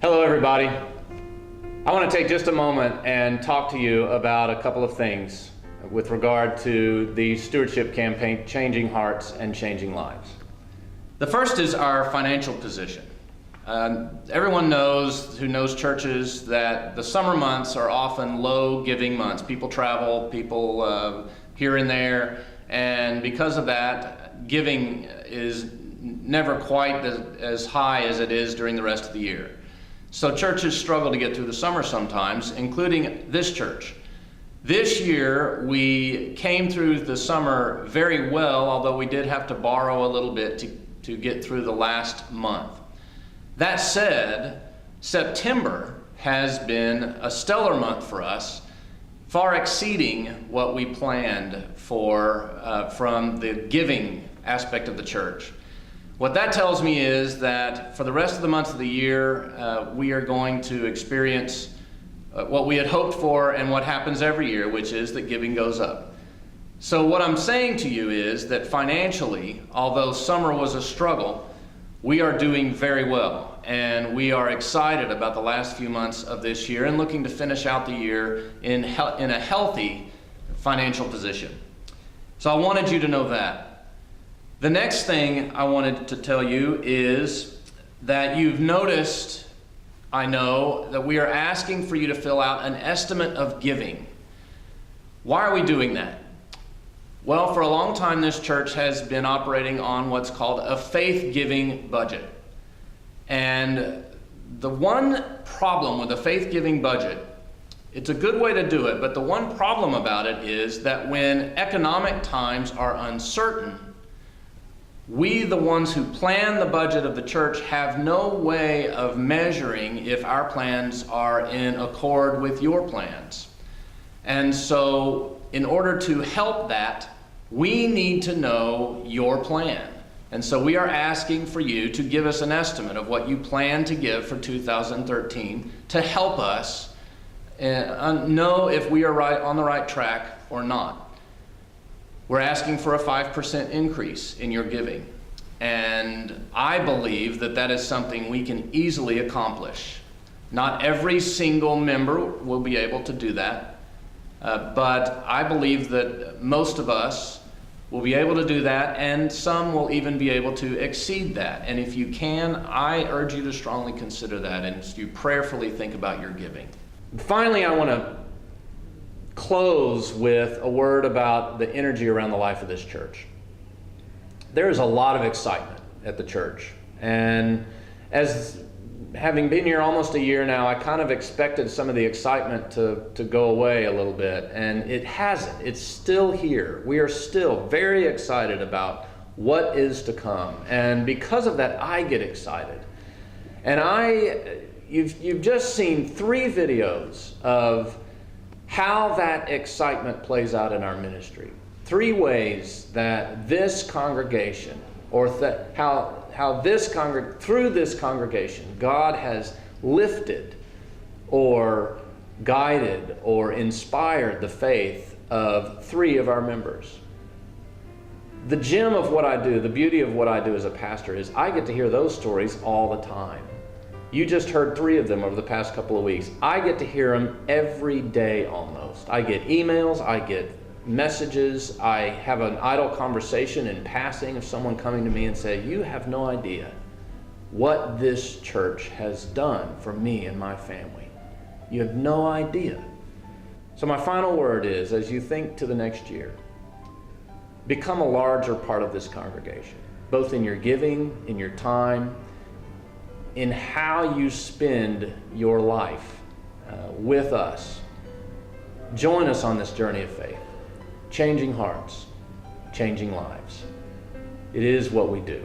Hello everybody. I want to take just a moment and talk to you about a couple of things with regard to the stewardship campaign, Changing Hearts and Changing Lives. The first is our financial position. Everyone knows, who knows churches, that the summer months are often low giving months. People travel, people here and there, and because of that, giving is never quite as high as it is during the rest of the year. So churches struggle to get through the summer sometimes, including this church. This year, we came through the summer very well, although we did have to borrow a little bit to get through the last month. That said, September has been a stellar month for us, far exceeding what we planned for from the giving aspect of the church. What that tells me is that for the rest of the months of the year, we are going to experience what we had hoped for and what happens every year, which is that giving goes up. So what I'm saying to you is that financially, although summer was a struggle, we are doing very well, and we are excited about the last few months of this year and looking to finish out the year in a healthy financial position. So I wanted you to know that. The next thing I wanted to tell you is that you've noticed, I know, that we are asking for you to fill out an estimate of giving. Why are we doing that? Well, for a long time, this church has been operating on what's called a faith-giving budget. And the one problem with a faith-giving budget, it's a good way to do it, but the one problem about it is that when economic times are uncertain, we, the ones who plan the budget of the church, have no way of measuring if our plans are in accord with your plans. And so, in order to help that, we need to know your plan. And so we are asking for you to give us an estimate of what you plan to give for 2013 to help us know if we are on the right track or not. We're asking for a 5% increase in your giving. And I believe that that is something we can easily accomplish. Not every single member will be able to do that, but I believe that most of us will be able to do that, and some will even be able to exceed that. And if you can, I urge you to strongly consider that and you prayerfully think about your giving. Finally, I want to close with a word about the energy around the life of this church. There is a lot of excitement at the church, and as having been here almost a year now, I kind of expected some of the excitement to go away a little bit, and it hasn't. It's still here. We are still very excited about what is to come, and because of that, I get excited. And you've just seen 3 videos of how that excitement plays out in our ministry. 3 ways that this congregation, or how through this congregation, God has lifted or guided or inspired the faith of 3 of our members. The gem of what I do, the beauty of what I do as a pastor, is I get to hear those stories all the time. You just heard 3 of them over the past couple of weeks. I get to hear them every day almost. I get emails, I get messages, I have an idle conversation in passing of someone coming to me and say, "You have no idea what this church has done for me and my family. You have no idea." So my final word is, as you think to the next year, become a larger part of this congregation, both in your giving, in your time, in how you spend your life with us. Join us on this journey of faith, changing hearts, changing lives. It is what we do.